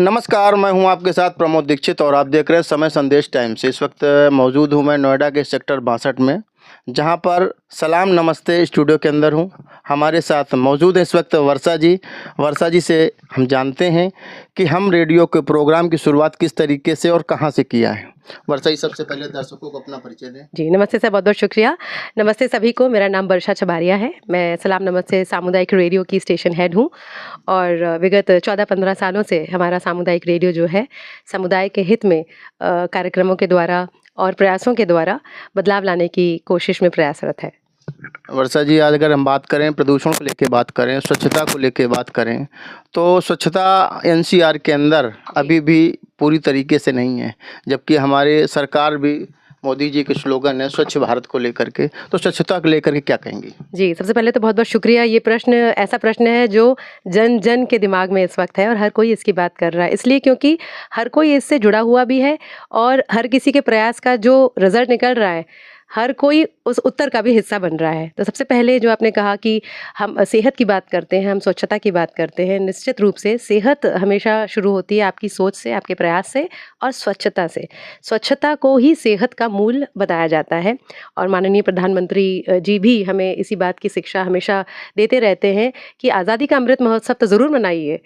नमस्कार, मैं हूं आपके साथ प्रमोद दीक्षित और आप देख रहे हैं समय संदेश टाइम्स। इस वक्त मौजूद हूं मैं नोएडा के सेक्टर 62 में, जहां पर सलाम नमस्ते स्टूडियो के अंदर हूं। हमारे साथ मौजूद हैं इस वक्त वर्षा जी। वर्षा जी से हम जानते हैं कि हम रेडियो के प्रोग्राम की शुरुआत किस तरीके से और कहां से किया है। वर्षा जी, सबसे पहले दर्शकों को अपना परिचय दें। जी, नमस्ते सर, बहुत-बहुत शुक्रिया। नमस्ते सभी को, मेरा नाम वर्षा छबारिया है। मैं सलाम नमस्ते सामुदायिक रेडियो की स्टेशन हेड हूँ और विगत 14-15 सालों से हमारा सामुदायिक रेडियो जो है, समुदाय के हित में कार्यक्रमों के द्वारा और प्रयासों के द्वारा बदलाव लाने की कोशिश में प्रयासरत है। वर्षा जी, आज अगर हम बात करें प्रदूषण को लेके बात करें, स्वच्छता को लेके बात करें, तो स्वच्छता एनसीआर के अंदर अभी भी पूरी तरीके से नहीं है, जबकि हमारे सरकार भी मोदी जी के स्लोगन है स्वच्छ भारत को लेकर के। तो स्वच्छता को लेकर के क्या कहेंगी? जी, सबसे पहले तो बहुत-बहुत शुक्रिया। ये प्रश्न ऐसा प्रश्न है जो जन-जन के दिमाग में इस वक्त है और हर कोई इसकी बात कर रहा है। इसलिए क्योंकि हर कोई इससे जुड़ा हुआ भी है और हर किसी के प्रयास का जो रिज़ल्ट निकल रहा है, हर कोई उस उत्तर का भी हिस्सा बन रहा है। तो सबसे पहले जो आपने कहा कि हम सेहत की बात करते हैं, हम स्वच्छता की बात करते हैं, निश्चित रूप से सेहत हमेशा शुरू होती है आपकी सोच से, आपके प्रयास से और स्वच्छता से। स्वच्छता को ही सेहत का मूल बताया जाता है और माननीय प्रधानमंत्री जी भी हमें इसी बात की शिक्षा हमेशा देते रहते हैं कि आज़ादी का अमृत महोत्सव तो ज़रूर मनाइए,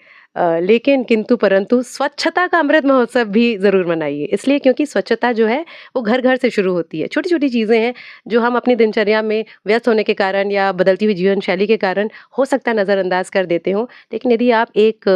लेकिन किंतु परंतु स्वच्छता का अमृत महोत्सव भी ज़रूर मनाइए। इसलिए क्योंकि स्वच्छता जो है वो घर-घर से शुरू होती है। छोटी-छोटी चीज़ें हैं जो हम अपनी दिनचर्या में व्यस्त होने के कारण या बदलती हुई जीवन शैली के कारण हो सकता है नज़रअंदाज कर देते हों। लेकिन यदि आप एक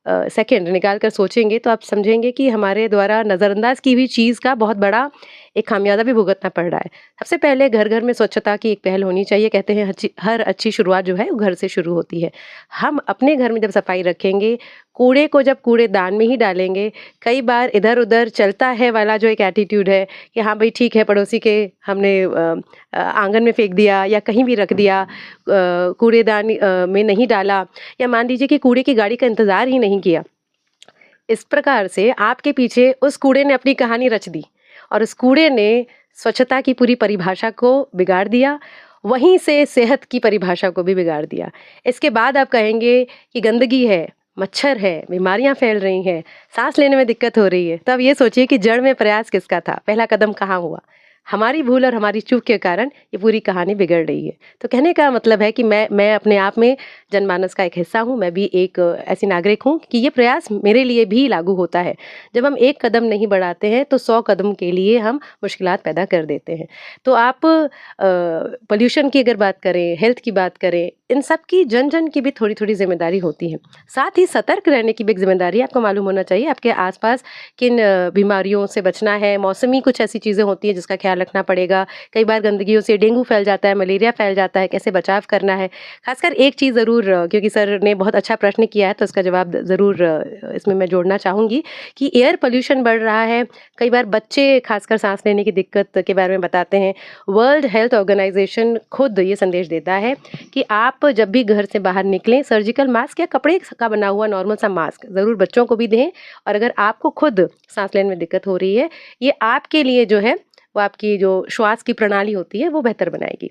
सेकंड निकाल कर सोचेंगे तो आप समझेंगे कि हमारे द्वारा नज़रअंदाज की हुई चीज़ का बहुत बड़ा एक खामियाजा भी भुगतना पड़ रहा है। सबसे पहले घर-घर में स्वच्छता की एक पहल होनी चाहिए। कहते हैं हर अच्छी शुरुआत जो है वो घर से शुरू होती है। हम अपने घर में जब सफाई रखेंगे, कूड़े को जब कूड़ेदान में ही डालेंगे, कई बार इधर-उधर चलता है वाला जो एक एटीट्यूड है कि हाँ भाई ठीक है, पड़ोसी के हमने आँगन में फेंक दिया या कहीं भी रख दिया, कूड़ेदान में नहीं डाला या मान लीजिए कि कूड़े की गाड़ी का इंतज़ार ही नहीं किया। इस प्रकार से आपके पीछे उस कूड़े ने अपनी कहानी रच दी और उस कूड़े ने स्वच्छता की पूरी परिभाषा को बिगाड़ दिया, वहीं से सेहत की परिभाषा को भी बिगाड़ दिया। इसके बाद आप कहेंगे कि गंदगी है, मच्छर है, बीमारियां फैल रही हैं, सांस लेने में दिक्कत हो रही है। तो अब ये सोचिए कि जड़ में प्रयास किसका था, पहला कदम कहाँ हुआ? हमारी भूल और हमारी चूक के कारण ये पूरी कहानी बिगड़ रही है। तो कहने का मतलब है कि मैं अपने आप में जनमानस का एक हिस्सा हूँ, मैं भी एक ऐसी नागरिक हूँ कि ये प्रयास मेरे लिए भी लागू होता है। जब हम एक कदम नहीं बढ़ाते हैं तो 100 कदम के लिए हम मुश्किलात पैदा कर देते हैं। तो आप पॉल्यूशन की अगर बात करें, हेल्थ की बात करें, इन सब की जन-जन की भी थोड़ी-थोड़ी ज़िम्मेदारी होती है। साथ ही सतर्क रहने की भी एक ज़िम्मेदारी आपको मालूम होना चाहिए, आपके आस-पास किन बीमारियों से बचना है, मौसमी कुछ ऐसी चीज़ें होती हैं जिसका ख्याल रखना पड़ेगा। कई बार गंदगियों से डेंगू फैल जाता है, मलेरिया फैल जाता है, कैसे बचाव करना है। ख़ासकर एक चीज़ ज़रूर, क्योंकि सर ने बहुत अच्छा प्रश्न किया है तो इसका जवाब ज़रूर इसमें मैं जोड़ना चाहूँगी कि एयर पॉल्यूशन बढ़ रहा है। कई बार बच्चे ख़ासकर सांस लेने की दिक्कत के बारे में बताते हैं। वर्ल्ड हेल्थ ऑर्गेनाइजेशन खुद ये संदेश देता है कि आप जब भी घर से बाहर निकलें, सर्जिकल मास्क या कपड़े का बना हुआ नॉर्मल सा मास्क ज़रूर बच्चों को भी दें और अगर आपको खुद सांस लेने में दिक्कत हो रही है, ये आपके लिए जो है वो आपकी जो श्वास की प्रणाली होती है वो बेहतर बनाएगी।